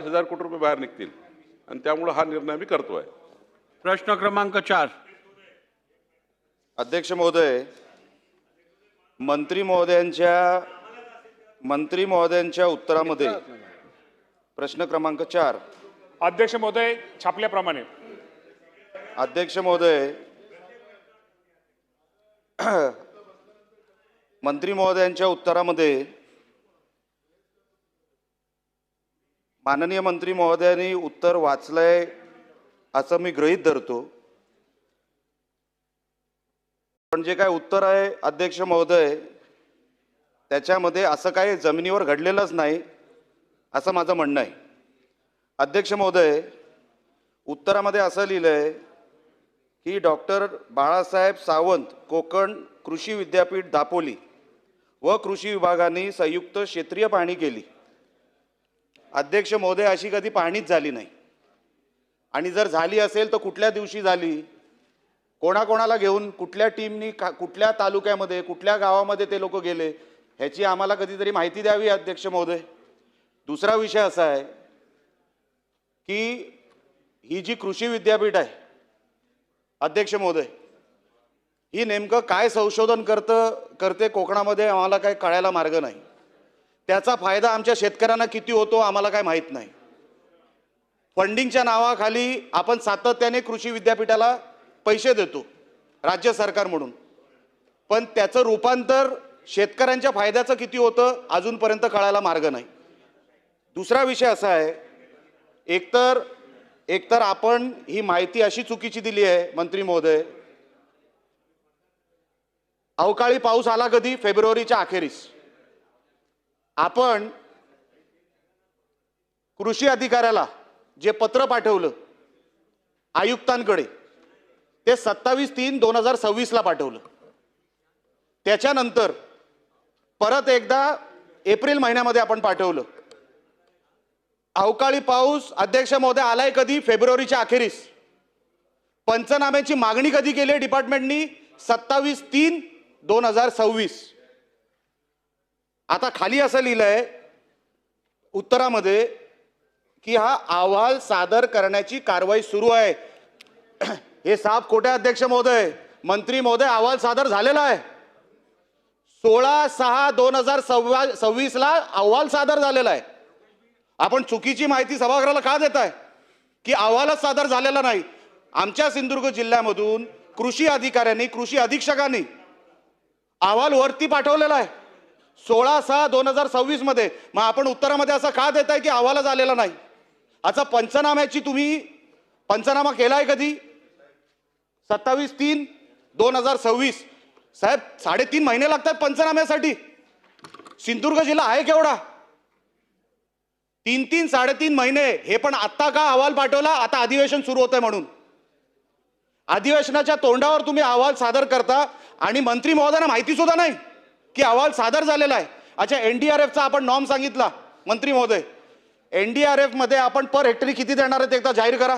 हजार कोटी रुपये बाहेर निघतील आणि त्यामुळे हा निर्णय मी करतोय। प्रश्न क्रमांक 4। अध्यक्ष महोदय, मंत्री महोदयांच्या उत्तरामध्ये प्रश्न क्रमांक 4। अध्यक्ष महोदय, छापल्याप्रमाणे अध्यक्ष महोदय, मंत्री महोदयांच्या उत्तरामध्ये माननीय मंत्री महोदयांनी उत्तर वाचलंय असं मी गृहीत धरतो, पण जे काय उत्तर आहे अध्यक्ष महोदय त्याच्यामध्ये असं काही जमिनीवर घडलेलंच नाही असं माझं म्हणणं आहे। अध्यक्ष महोदय, उत्तरामध्ये असं लिहिलंय की डॉक्टर बाळासाहेब सावंत कोकण कृषी विद्यापीठ दापोली व कृषी विभागाने संयुक्त क्षेत्रीय पाहणी केली। अध्यक्ष महोदय, अशी कधी पाहणीच झाली नाही, आणि जर झाली असेल तर कुठल्या दिवशी झाली, कोणाकोणाला घेऊन, कुठल्या टीमनी, कुठल्या तालुक्यामध्ये, कुठल्या गावामध्ये ते लोक गेले, ह्याची आम्हाला कधीतरी माहिती द्यावी अध्यक्ष महोदय। दुसरा विषय असा आहे की ही जी कृषी विद्यापीठ आहे अध्यक्ष महोदय, ही नेमकं काय संशोधन करते कोकणामध्ये आम्हाला काय कळायला मार्ग नाही। त्याचा फायदा आमच्या शेतकऱ्यांना किती होतो आम्हाला काय माहीत नाही। फंडिंगच्या नावाखाली आपण सातत्याने कृषी विद्यापीठाला पैसे देतो राज्य सरकार म्हणून, पण त्याचं रूपांतर शेतकऱ्यांच्या फायद्याचं किती होतं अजूनपर्यंत कळायला मार्ग नाही। दुसरा विषय असा आहे, एकतर आपण ही माहिती अशी चुकीची दिली आहे मंत्री महोदय। अवकाळी पाऊस आला कधी? फेब्रुवारीच्या अखेरीस। आपण कृषी अधिकाऱ्याला जे पत्र पाठवलं आयुक्तांकडे ते 27/3/2026 ला पाठवलं। त्याच्यानंतर परत एकदा एप्रिल महिन्यामध्ये आपण पाठवलं। अवकाळी पाऊस अध्यक्ष महोदय आलाय कधी? फेब्रुवारीच्या अखेरीस। पंचनाम्याची मागणी कधी केली डिपार्टमेंटनी? 27/3/2026। आता खाली असं लिहिलंय उत्तरामध्ये की हा अहवाल सादर करण्याची कारवाई सुरू आहे। हे साफ खोटे अध्यक्ष महोदय। मंत्री महोदय, अहवाल सादर झालेला आहे। 16/6/2026 ला अहवाल सादर झालेला आहे। आपण चुकीची माहिती सभागृहाला का देताय की अहवालच सादर झालेला नाही? आमच्या सिंधुदुर्ग जिल्ह्यामधून कृषी अधिकाऱ्यांनी, कृषी अधीक्षकांनी अहवाल वरती पाठवलेला आहे 16/6/2026 मध्ये। मग आपण उत्तरामध्ये असं का देताय की अहवाल झालेला नाही? आता पंचनाम्याची तुम्ही पंचनामा केलाय कधी? 27/3/2026। साहेब, 3.5 महिने लागतात पंचनाम्यासाठी। सिंधुदुर्ग जिल्हा आहे केवढा? 3 साडेतीन महिने। हे पण आत्ता का अहवाल पाठवला? आता अधिवेशन सुरू होतंय म्हणून। अधिवेशनाच्या तोंडावर तुम्ही अहवाल सादर करता आणि मंत्री महोदयांना माहिती सुद्धा नाही की अहवाल सादर झालेला आहे। अच्छा, एनडीआरएफचा आपण नॉर्म सांगितला मंत्री महोदय, एनडीआरएफ मध्ये आपण पर हेक्टरी किती देणार आहेत एकदा जाहीर करा।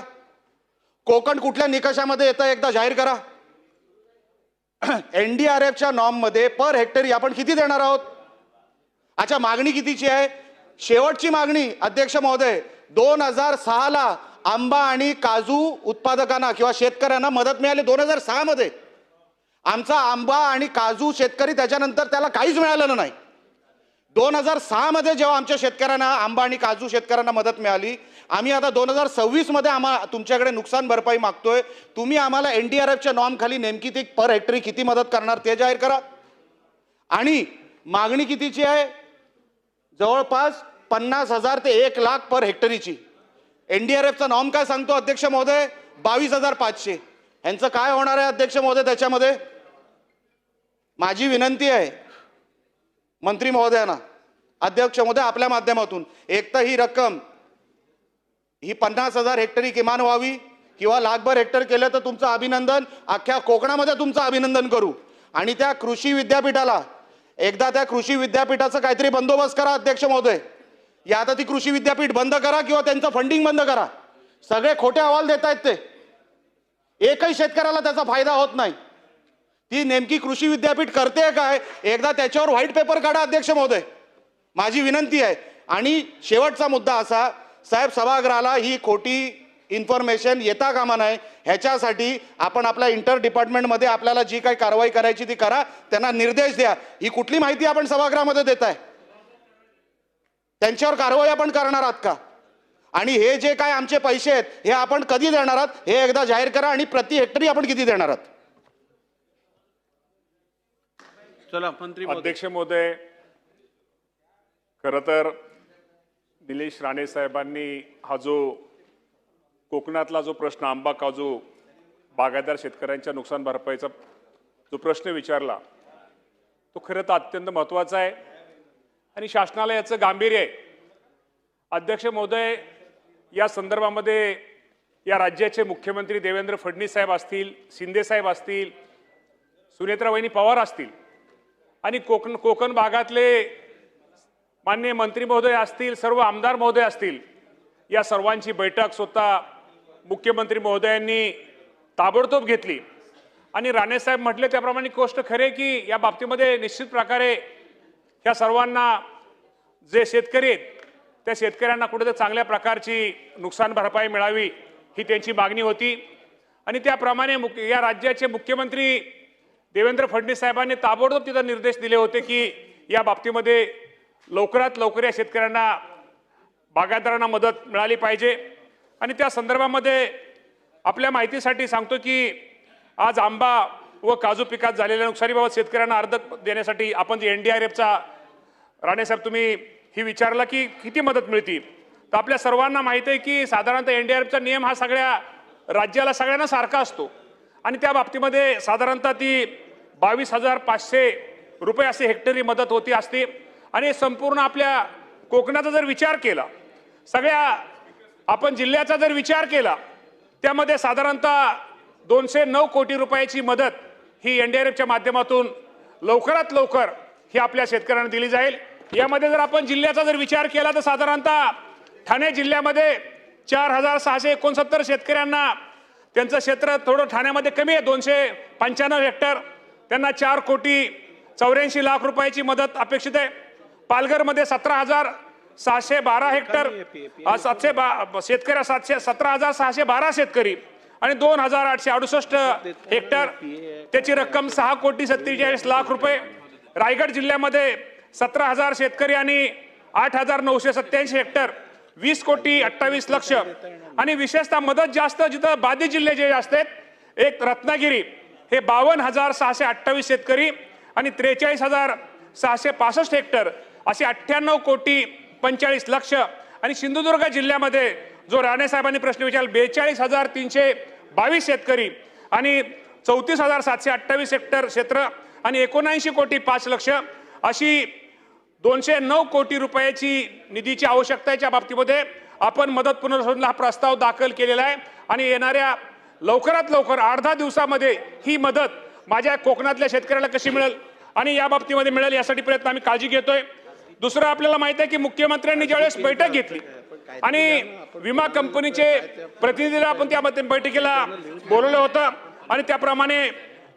कोकण कुठल्या निकषामध्ये येतं एकदा जाहीर करा। एनडीआरएफच्या नॉर्म मध्ये पर हेक्टरी आपण किती देणार आहोत? अच्छा, मागणी कितीची आहे? शेवटची मागणी अध्यक्ष महोदय 2006 ला आंबा आणि काजू उत्पादकांना किंवा शेतकऱ्यांना मदत मिळाली 2006 मध्ये। आमचा आंबा आणि काजू शेतकरी त्याच्यानंतर त्याला काहीच मिळालेलं नाही। 2006 मध्ये जेव्हा आमच्या शेतकऱ्यांना, आंबा आणि काजू शेतकऱ्यांना मदत मिळाली, आम्ही आता 2026 मध्ये आम्हाला तुमच्याकडे नुकसान भरपाई मागतोय। तुम्ही आम्हाला एनडीआरएफच्या नॉर्म खाली नेमकी ती पर हेक्टरी किती मदत करणार ते जाहीर करा। आणि मागणी कितीची आहे? जवळपास 50,000 ते 1,00,000 पर हेक्टरीची। एनडीआरएफचा नॉर्म काय सांगतो अध्यक्ष महोदय? 22,500। यांचं काय होणार आहे अध्यक्ष महोदय त्याच्यामध्ये? माझी विनंती आहे मंत्री महोदयांना, अध्यक्ष महोदय आपल्या माध्यमातून, एक तर ही रक्कम ही 50,000 हेक्टरी किमान व्हावी, किंवा 1,00,000 हेक्टर केलं तर तुमचं अभिनंदन, अख्ख्या कोकणामध्ये तुमचं अभिनंदन करू। आणि त्या कृषी विद्यापीठाला एकदा, त्या कृषी विद्यापीठाचं काहीतरी बंदोबस्त करा अध्यक्ष महोदय। या आता ती कृषी विद्यापीठ बंद करा किंवा त्यांचं फंडिंग बंद करा। सगळे खोटे अहवाल देत आहेत ते, एकही शेतकऱ्याला त्याचा फायदा होत नाही। ती नेमकी कृषी विद्यापीठ करते काय? एकदा त्याच्यावर व्हाईट पेपर काढा अध्यक्ष महोदय, माझी विनंती आहे। आणि शेवटचा मुद्दा असा, साहेब, सभागृहाला ही खोटी इन्फॉर्मेशन येता कामा नये, ह्याच्यासाठी आपण आपल्या इंटर डिपार्टमेंटमध्ये आपल्याला जी काही कारवाई करायची ती करा, त्यांना निर्देश द्या. ही कुठली माहिती आपण सभागृहामध्ये देताय? त्यांच्यावर कारवाई आपण करणार आहात का? आणि हे जे काय आमचे पैसे आहेत हे आपण कधी देणार आहात हे एकदा जाहीर करा, आणि प्रति हेक्टरी आपण किती देणार आहात? चला मंत्री महोदय. अध्यक्ष महोदय, खरं तर निलेश राणे साहेबांनी हा जो कोकणातला जो प्रश्न आंबा काजू बागायतदार शेतकऱ्यांच्या नुकसान भरपाईचा जो प्रश्न विचारला तो खरं तर अत्यंत महत्त्वाचा आहे आणि शासनाला याचं गांभीर्य आहे. अध्यक्ष महोदय, या संदर्भामध्ये या राज्याचे मुख्यमंत्री देवेंद्र फडणवीस साहेब असतील, शिंदे साहेब असतील, सुनेत्रावहिनी पवार असतील आणि कोकण भागातले माननीय मंत्री महोदय असतील, सर्व आमदार महोदय असतील, या सर्वांची बैठक स्वतः मुख्यमंत्री महोदयांनी ताबडतोब घेतली. आणि राणेसाहेब म्हटले त्याप्रमाणे गोष्ट खरे की या बाबतीमध्ये निश्चित प्रकारे ह्या सर्वांना जे शेतकरी आहेत त्या शेतकऱ्यांना कुठेतरी चांगल्या प्रकारची नुकसान भरपाई मिळावी ही त्यांची मागणी होती. आणि त्याप्रमाणे या राज्याचे मुख्यमंत्री देवेंद्र फडणवीस साहेबांनी ताबडतोब तिथं निर्देश दिले होते की या बाबतीमध्ये लवकरात लवकर या शेतकऱ्यांना बागायतदारांना मदत मिळाली पाहिजे. आणि त्या संदर्भामध्ये आपल्या माहितीसाठी सांगतो की आज आंबा व काजू पिकात झालेल्या नुकसानीबाबत शेतकऱ्यांना अर्ज देण्यासाठी आपण जे NDRFचा राणेसाहेब तुम्ही ही विचारला की किती मदत मिळते, तर आपल्या सर्वांना माहिती आहे की साधारणतः NDRFचा नियम हा सगळ्या राज्याला सगळ्यांना सारखा असतो आणि त्या बाबतीमध्ये साधारणतः ती 22,500 रुपये असे हेक्टरी मदत होती असते. आणि संपूर्ण आपल्या कोकणाचा जर विचार केला, सगळ्या आपण जिल्ह्याचा जर विचार केला, त्यामध्ये साधारणतः 209 कोटी रुपयाची मदत ही NDRFच्या माध्यमातून लवकरात लवकर ही आपल्या शेतकऱ्यांना दिली जाईल. यामध्ये जर आपण जिल्ह्याचा जर विचार केला तर साधारणतः ठाणे जिल्ह्यामध्ये 4,669 शेतकऱ्यांना त्यांचं क्षेत्र थोडं ठाण्यामध्ये कमी आहे, 295 हेक्टर, त्यांना 4,84,00,000 रुपयाची मदत अपेक्षित आहे. पालघरमध्ये 17,612 हेक्टर शेतकरी 17,612 शेतकरी आणि 2,868 हेक्टर, त्याची रक्कम 6,47,00,000 रुपये. रायगड जिल्ह्यामध्ये 17,000 शेतकरी आणि 8,987 हेक्टर, 20,28,00,000. आणि विशेषतः मदत जास्त जिथं बाधित जिल्हे जे असतात, एक रत्नागिरी हे 52,628 शेतकरी आणि 43,665 हेक्टर असे 98,45,00,000. आणि सिंधुदुर्ग जिल्ह्यामध्ये जो राणेसाहेबांनी प्रश्न विचारला 42,322 शेतकरी आणि 34,728 हेक्टर क्षेत्र आणि 79,05,00,000 अशी 209 कोटी रुपयाची निधीची आवश्यकतेच्या बाबतीमध्ये आपण मदत पुनर्वसनाला हा प्रस्ताव दाखल केलेला आहे. आणि येणाऱ्या लवकरात लवकर 8-10 दिवसामध्ये ही मदत माझ्या कोकणातल्या शेतकऱ्याला कशी मिळेल आणि या बाबतीमध्ये मिळेल यासाठी प्रयत्न आम्ही काळजी घेतोय. दुसरं आपल्याला माहिती आहे की मुख्यमंत्र्यांनी ज्यावेळेस बैठक घेतली आणि विमा कंपनीचे प्रतिनिधीला आपण त्या बैठकीला बोलवलं होतं आणि त्याप्रमाणे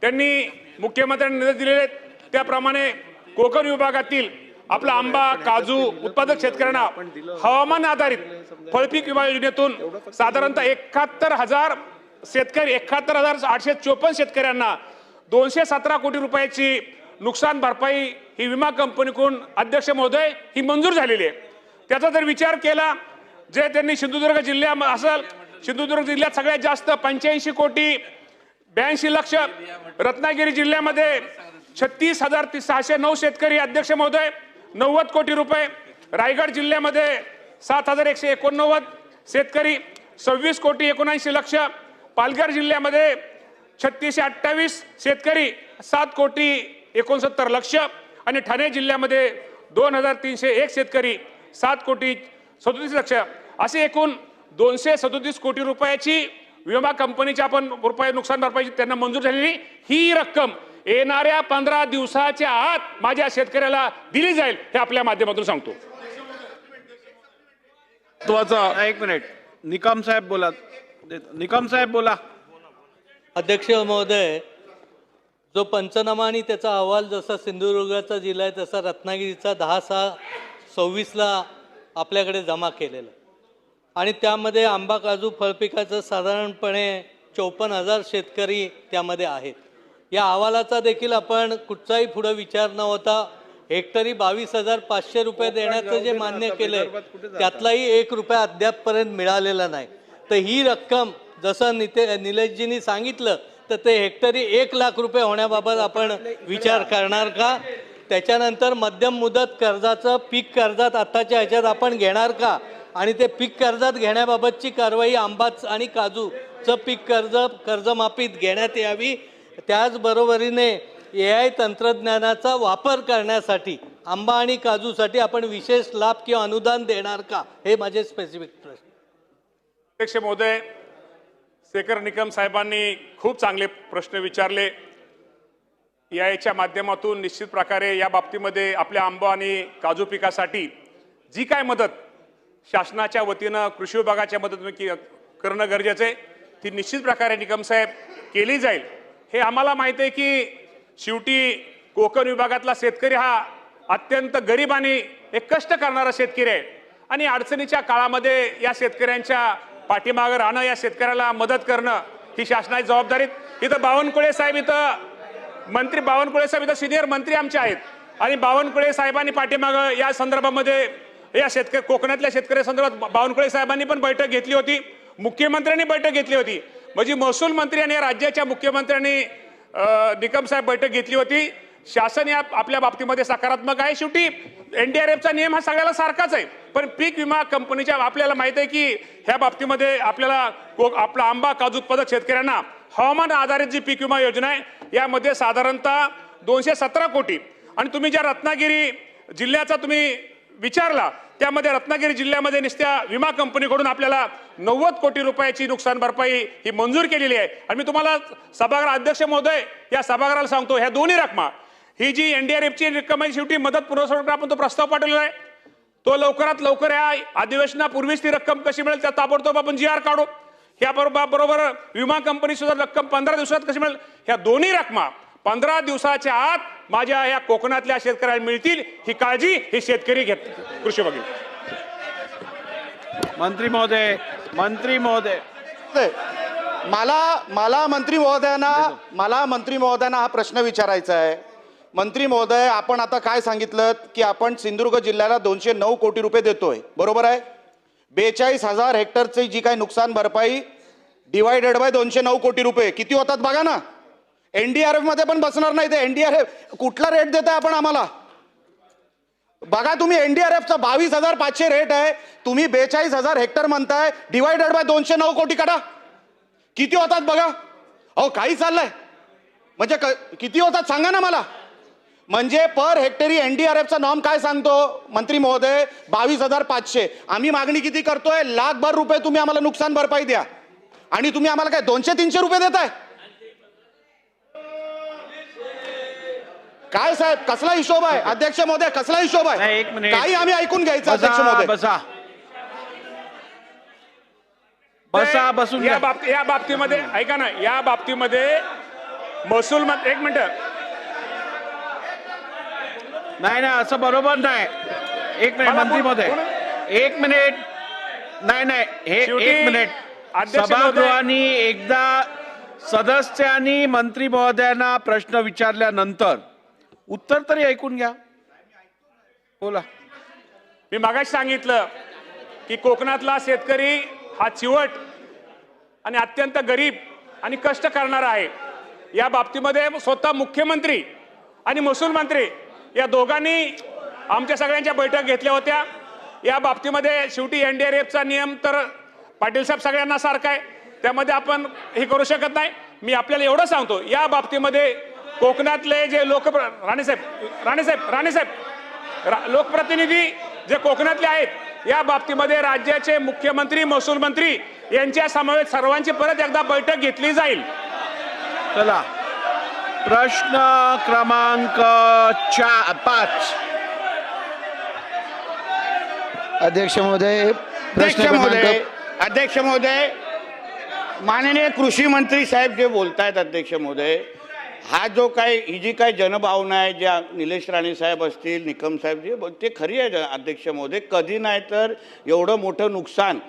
त्यांनी मुख्यमंत्र्यांनी निर्देश दिलेले, त्याप्रमाणे कोकण विभागातील आपला आंबा काजू उत्पादक शेतकऱ्यांना हवामान आधारित फळपीक विमा योजनेतून साधारणतः 71,000 शेतकरी 71,854 शेतकऱ्यांना 217 कोटी रुपयाची नुकसान भरपाई ही विमा कंपनीकडून अध्यक्ष महोदय ही मंजूर झालेली आहे. त्याचा जर विचार केला, जे त्यांनी सिंधुदुर्ग जिल्ह्यात असेल, सिंधुदुर्ग जिल्ह्यात सगळ्यात जास्त 85,82,00,000, रत्नागिरी जिल्ह्यामध्ये 36,609 शेतकरी अध्यक्ष महोदय 90 कोटी रुपये, रायगड जिल्ह्यामध्ये 7,189 शेतकरी 26,79,00,000, पालघर जिल्ह्यामध्ये 3628 शेतकरी 7,69,00,000 आणि ठाणे जिल्ह्यामध्ये 2,301 शेतकरी 7,37,00,000 असे एकूण 237 कोटी रुपयाची विमा कंपनीच्या आपण रुपये नुकसान भरपाईची त्यांना मंजूर झालेली ही रक्कम येणाऱ्या 15 दिवसाच्या आत माझ्या शेतकऱ्याला दिली जाईल हे आपल्या माध्यमातून सांगतो. एक मिनिट, निकम साहेब बोला. निकम साहेब बोला. अध्यक्ष महोदय, जो पंचनामा आणि त्याचा अहवाल जसा सिंधुदुर्गाचा जिल्हा आहे तसा रत्नागिरीचा 10/6/24 आपल्याकडे जमा केलेला. आणि त्यामध्ये आंबा काजू फळपिकाचं साधारणपणे 54,000 शेतकरी त्यामध्ये आहेत. या अहवालाचा देखील आपण कुठचाही पुढं विचार न होता हेक्टरी 22,500 रुपये देण्याचं जे मान्य केलंय त्यातलाही 1 रुपया अद्यापपर्यंत मिळालेला नाही. तर ही रक्कम जसं निलेशजींनी सांगितलं तर ते हेक्टरी 1 लाख रुपये होण्याबाबत आपण विचार करणार का? त्याच्यानंतर मध्यम मुदत कर्जाचं पीक कर्जात आत्ताच्या ह्याच्यात आपण घेणार का? आणि ते पीक कर्जात घेण्याबाबतची कारवाई आंबा आणि काजूचं पीक कर्जमाफीत घेण्यात यावी. त्याचबरोबरीने AI तंत्रज्ञानाचा वापर करण्यासाठी आंबा आणि काजूसाठी आपण विशेष लाभ किंवा अनुदान देणार का? हे माझे स्पेसिफिक प्रश्न. अध्यक्ष महोदय, शेखर निकम साहेबांनी खूप चांगले प्रश्न विचारले. याच्या माध्यमातून निश्चित प्रकारे या बाबतीमध्ये आपल्या आंबा आणि काजू पिकासाठी जी काय मदत शासनाच्या वतीनं कृषी विभागाच्या मदतीने करणं गरजेचं आहे ती निश्चित प्रकारे निकम साहेब केली जाईल. हे आम्हाला माहिती आहे की शेवटी कोकण विभागातला शेतकरी हा अत्यंत गरीब आणि एक कष्ट करणारा शेतकरी आहे आणि अडचणीच्या काळामध्ये या शेतकऱ्यांच्या पाठीमागं राहणं, या शेतकऱ्याला मदत करणं ही शासनाची जबाबदारी. इथं बावनकुळे साहेब, इथं मंत्री बावनकुळे साहेब, इथं सिनियर मंत्री आमचे आहेत आणि बावनकुळे साहेबांनी पाठीमागं या संदर्भामध्ये या कोकणातल्या शेतकऱ्या संदर्भात बावनकुळे साहेबांनी पण बैठक घेतली होती, मुख्यमंत्र्यांनी बैठक घेतली होती. म्हणजे महसूल मंत्री आणि राज्याच्या मुख्यमंत्र्यांनी निकम साहेब बैठक घेतली होती. शासन या आपल्या बाबतीमध्ये सकारात्मक आहे. शेवटी NDRFचा नियम हा सगळ्याला सारखाच आहे, पण पीक विमा कंपनीच्या आपल्याला माहिती आहे की ह्या बाबतीमध्ये आपल्याला आपला आंबा काजू उत्पादक शेतकऱ्यांना हवामान आधारित जी पीक विमा योजना आहे यामध्ये साधारणतः 217 कोटी आणि तुम्ही ज्या रत्नागिरी जिल्ह्याचा तुम्ही विचारला त्यामध्ये रत्नागिरी जिल्ह्यामध्ये नुसत्या विमा कंपनीकडून आपल्याला 90 कोटी रुपयाची नुकसान भरपाई ही मंजूर केलेली आहे. आणि मी तुम्हाला सभागृह अध्यक्ष महोदय या सभागृहाला सांगतो, ह्या दोन्ही रकमा ही जी NDRFची रक्कम आहे शेवटी मदत पुरवठा आपण तो प्रस्ताव पाठवलेला आहे, तो लवकरात लवकर या अधिवेशनापूर्वीच ती रक्कम कशी मिळेल त्या ताबडतोब आपण GR काढू. ह्या बरोबर विमा कंपनी सुद्धा रक्कम 15 दिवसात कशी मिळेल, ह्या दोन्ही रकमा 15 दिवसाच्या आत माझ्या या कोकणातल्या शेतकऱ्यांना मिळतील ही काळजी हे शेतकरी घेत कृषी बघेल. मंत्री महोदय मला मंत्री महोदयांना हा प्रश्न विचारायचा आहे. मंत्री महोदय, आपण आता काय सांगितलं की आपण सिंधुदुर्ग जिल्ह्याला 209 कोटी रुपये देतोय, बरोबर आहे. 42,000 हेक्टरची जी काही नुकसान भरपाई डिवायडेड बाय 209 कोटी रुपये किती होतात बघा ना. NDRF मध्ये पण बसणार नाही ते. NDRF कुठला रेट देताय आपण आम्हाला बघा. तुम्ही NDRFचा 22,500 रेट आहे, तुम्ही 42,000 हेक्टर म्हणताय, डिवायडेड बाय 209 कोटी काढा किती होतात बघा. अहो काही चाललंय म्हणजे किती होतात सांगा ना मला. म्हणजे पर हेक्टरी NDRFचा नॉर्म काय सांगतो मंत्री महोदय, 22,500. आम्ही मागणी किती करतोय, लाखभर रुपये तुम्ही आम्हाला नुकसान भरपाई द्या आणि तुम्ही आम्हाला काय 200-300 रुपये देताय. काय साहेब कसला हिशोब आहे अध्यक्ष महोदय, कसला हिशोब आहे. नाही, एक मिनिट. काही आम्ही ऐकून घ्यायचं अध्यक्ष महोदय. बसून या बाबतीमध्ये ऐका ना, या बाबतीमध्ये महसूल मंत्री एक मिनिट नाही असं बरोबर नाही. एक मिनिट मंत्री महोदय, एक मिनिट. नाही हे एक मिनिट. सभागृहाने एकदा सदस्यांनी मंत्री महोदयांना प्रश्न विचारल्यानंतर उत्तर तरी ऐकून घ्या. बोला. मी मागाशी सांगितलं की कोकणातला शेतकरी हा चिवट आणि अत्यंत गरीब आणि कष्ट करणारा आहे. या बाबतीमध्ये स्वतः मुख्यमंत्री आणि महसूल मंत्री या दोघांनी आमच्या सगळ्यांच्या बैठक घेतल्या होत्या. या बाबतीमध्ये शेवटी NDRFचा नियम तर पाटील साहेब सगळ्यांना सारखा आहे, त्यामध्ये आपण हे करू शकत नाही. मी आपल्याला एवढं सांगतो, या बाबतीमध्ये कोकणातले जे राणेसाहेब लोकप्रतिनिधी जे कोकणातले आहेत या बाबतीमध्ये राज्याचे मुख्यमंत्री महसूल मंत्री यांच्या समवेत सर्वांची परत एकदा बैठक घेतली जाईल. चला प्रश्न क्रमांक 5. अध्यक्ष महोदय, अध्यक्ष महोदय, माननीय कृषी मंत्री साहेब जे बोलतायत अध्यक्ष महोदय, हा जो काय ही जी काय जनभावना आहे, ज्या निलेश राणे साहेब असतील, निकम साहेब जे ते खरी आहे अध्यक्ष महोदय. कधी नाही तर एवढं मोठं नुकसान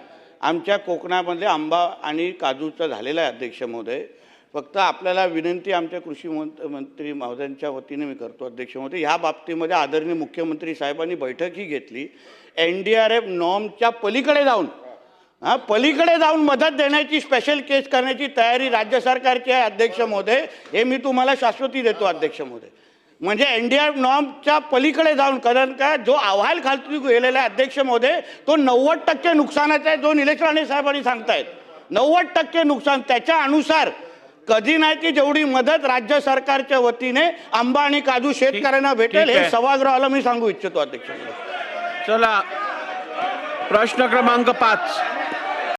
आमच्या कोकणामध्ये आंबा आणि काजूचा झालेला आहे अध्यक्ष महोदय. फक्त आपल्याला विनंती आमच्या कृषी मंत्री महोदयांच्या वतीने मी करतो अध्यक्ष महोदय, ह्या बाबतीमध्ये आदरणीय मुख्यमंत्री साहेबांनी बैठकही घेतली. NDRF नॉर्मच्या पलीकडे जाऊन मदत देण्याची स्पेशल केस करण्याची तयारी राज्य सरकारची आहे अध्यक्ष महोदय. हे मी तुम्हाला शाश्वती देतो अध्यक्ष महोदय. म्हणजे NDRF नॉर्मच्या पलीकडे जाऊन, कारण का जो अहवाल खाली गेलेला आहे अध्यक्ष महोदय तो 90% नुकसानाचा आहे, जो निलेश राणे साहेबांनी सांगतायत 90% नुकसान. त्याच्या अनुसार कधी नाही की जेवढी मदत राज्य सरकारच्या वतीने आंबा आणि काजू शेतकऱ्यांना भेटेल हे सभागृहाला मी सांगू इच्छितो अध्यक्ष महोदय. चला, प्रश्न क्रमांक 5.